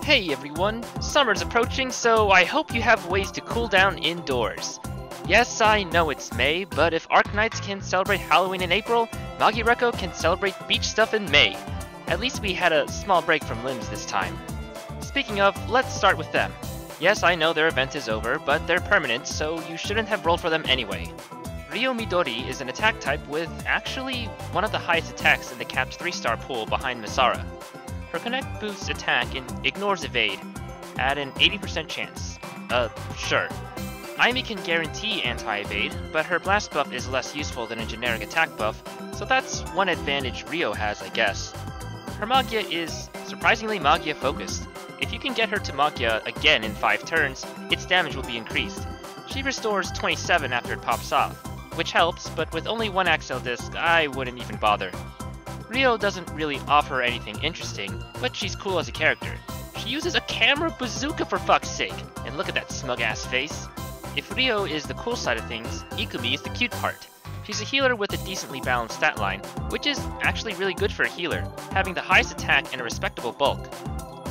Hey everyone, summer's approaching, so I hope you have ways to cool down indoors. Yes, I know it's May, but if Arknights can celebrate Halloween in April, Magireko can celebrate beach stuff in May. At least we had a small break from limbs this time. Speaking of, let's start with them. Yes, I know their event is over, but they're permanent, so you shouldn't have rolled for them anyway. Ryo Midori is an attack type with actually one of the highest attacks in the capped 3-star pool behind Misara. Her Connect boosts attack and ignores evade, at an 80% chance. Sure. Aimi can guarantee anti-evade, but her blast buff is less useful than a generic attack buff, so that's one advantage Ryo has, I guess. Her Magia is surprisingly Magia focused. If you can get her to Magia again in 5 turns, its damage will be increased. She restores 27 after it pops off, which helps, but with only one Axel disc, I wouldn't even bother. Ryo doesn't really offer anything interesting, but she's cool as a character. She uses a camera bazooka for fuck's sake, and look at that smug-ass face. If Ryo is the cool side of things, Ikumi is the cute part. She's a healer with a decently balanced stat line, which is actually really good for a healer, having the highest attack and a respectable bulk.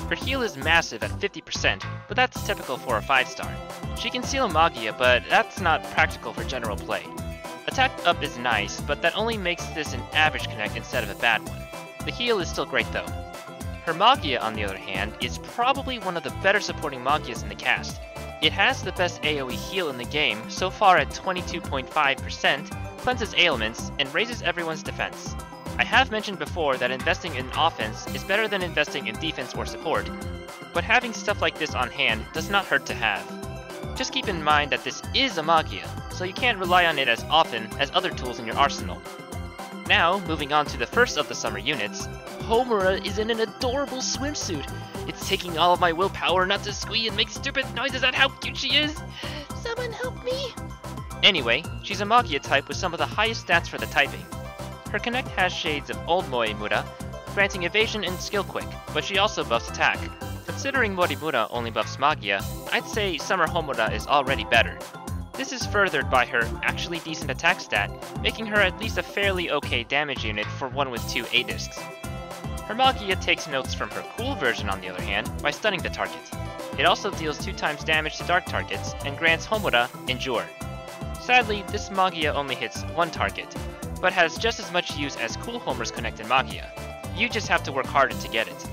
Her heal is massive at 50%, but that's typical for a 5-star. She can seal Magia, but that's not practical for general play. Attack up is nice, but that only makes this an average connect instead of a bad one. The heal is still great though. Her Magia, on the other hand, is probably one of the better supporting Magias in the cast. It has the best AoE heal in the game, so far at 22.5%, cleanses ailments, and raises everyone's defense. I have mentioned before that investing in offense is better than investing in defense or support, but having stuff like this on hand does not hurt to have. Just keep in mind that this is a Magia, so you can't rely on it as often as other tools in your arsenal. Now, moving on to the first of the summer units, Homura is in an adorable swimsuit. It's taking all of my willpower not to squee and make stupid noises at how cute she is. Someone help me! Anyway, she's a Magia type with some of the highest stats for the typing. Her Connect has shades of Old Moemura, granting evasion and skill quick, but she also buffs attack. Considering Morimura only buffs Magia, I'd say Summer Homura is already better. This is furthered by her actually decent attack stat, making her at least a fairly okay damage unit for one with 2 A-discs. Her Magia takes notes from her cool version on the other hand, by stunning the target. It also deals 2 times damage to dark targets, and grants Homura Endure. Sadly, this Magia only hits 1 target, but has just as much use as Cool Homura's Connect and Magia. You just have to work harder to get it.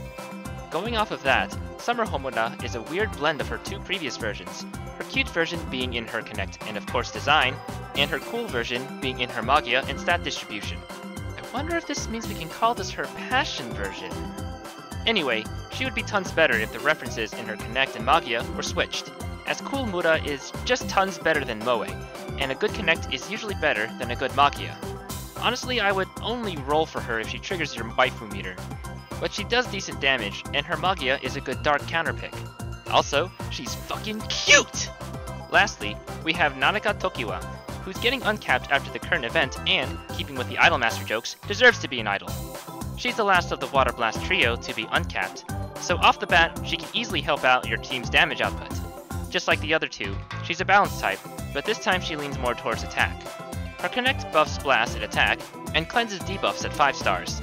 Going off of that, Summer Homura is a weird blend of her 2 previous versions, her cute version being in her Connect and of course design, and her cool version being in her Magia and stat distribution. I wonder if this means we can call this her Passion version. Anyway, she would be tons better if the references in her Connect and Magia were switched, as Coolmura is just tons better than Moe, and a good Connect is usually better than a good Magia. Honestly, I would only roll for her if she triggers your waifu meter. But she does decent damage, and her Magia is a good dark counterpick. Also, she's fucking cute! Lastly, we have Nanaka Tokiwa, who's getting uncapped after the current event and, keeping with the Idolmaster jokes, deserves to be an idol. She's the last of the Water Blast trio to be uncapped, so off the bat, she can easily help out your team's damage output. Just like the other 2, she's a balanced type, but this time she leans more towards attack. Her Connect buffs Blast at attack, and cleanses debuffs at 5 stars.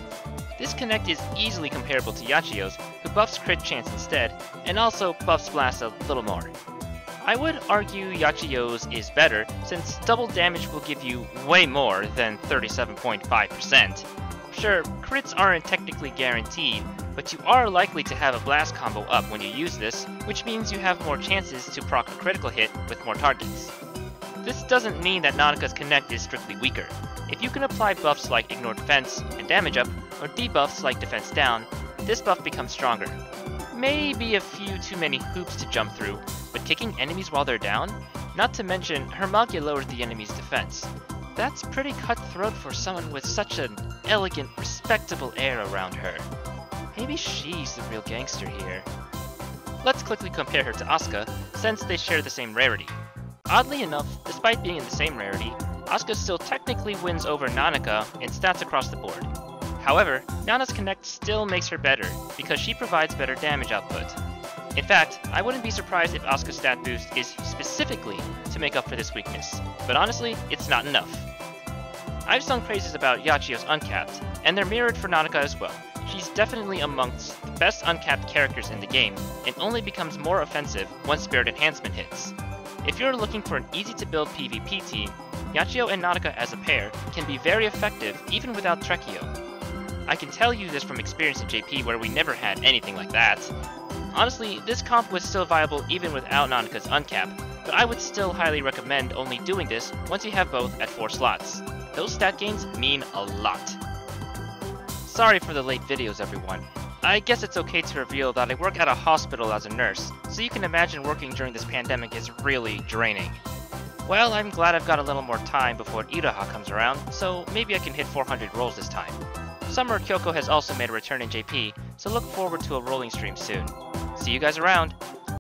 This Connect is easily comparable to Yachiyo's, who buffs crit chance instead, and also buffs Blast a little more. I would argue Yachiyo's is better, since double damage will give you way more than 37.5%. Sure, crits aren't technically guaranteed, but you are likely to have a blast combo up when you use this, which means you have more chances to proc a critical hit with more targets. This doesn't mean that Nanaka's Connect is strictly weaker. If you can apply buffs like Ignore Defense and Damage Up, or debuffs like Defense Down, this buff becomes stronger. Maybe a few too many hoops to jump through, but kicking enemies while they're down? Not to mention, her Magia lowers the enemy's defense. That's pretty cutthroat for someone with such an elegant, respectable air around her. Maybe she's the real gangster here. Let's quickly compare her to Asuka, since they share the same rarity. Oddly enough, despite being in the same rarity, Asuka still technically wins over Nanaka in stats across the board. However, Nana's Connect still makes her better, because she provides better damage output. In fact, I wouldn't be surprised if Asuka's stat boost is specifically to make up for this weakness, but honestly, it's not enough. I've sung praises about Yachiyo's Uncapped, and they're mirrored for Nanaka as well. She's definitely amongst the best uncapped characters in the game, and only becomes more offensive once Spirit Enhancement hits. If you're looking for an easy-to-build PvP team, Yachio and Nanaka as a pair can be very effective even without Trekio. I can tell you this from experience in JP where we never had anything like that. Honestly, this comp was still viable even without Nanaka's uncap, but I would still highly recommend only doing this once you have both at 4 slots. Those stat gains mean a lot. Sorry for the late videos, everyone. I guess it's okay to reveal that I work at a hospital as a nurse, so you can imagine working during this pandemic is really draining. Well, I'm glad I've got a little more time before Iraha comes around, so maybe I can hit 400 rolls this time. Summer Kyoko has also made a return in JP, so look forward to a rolling stream soon. See you guys around!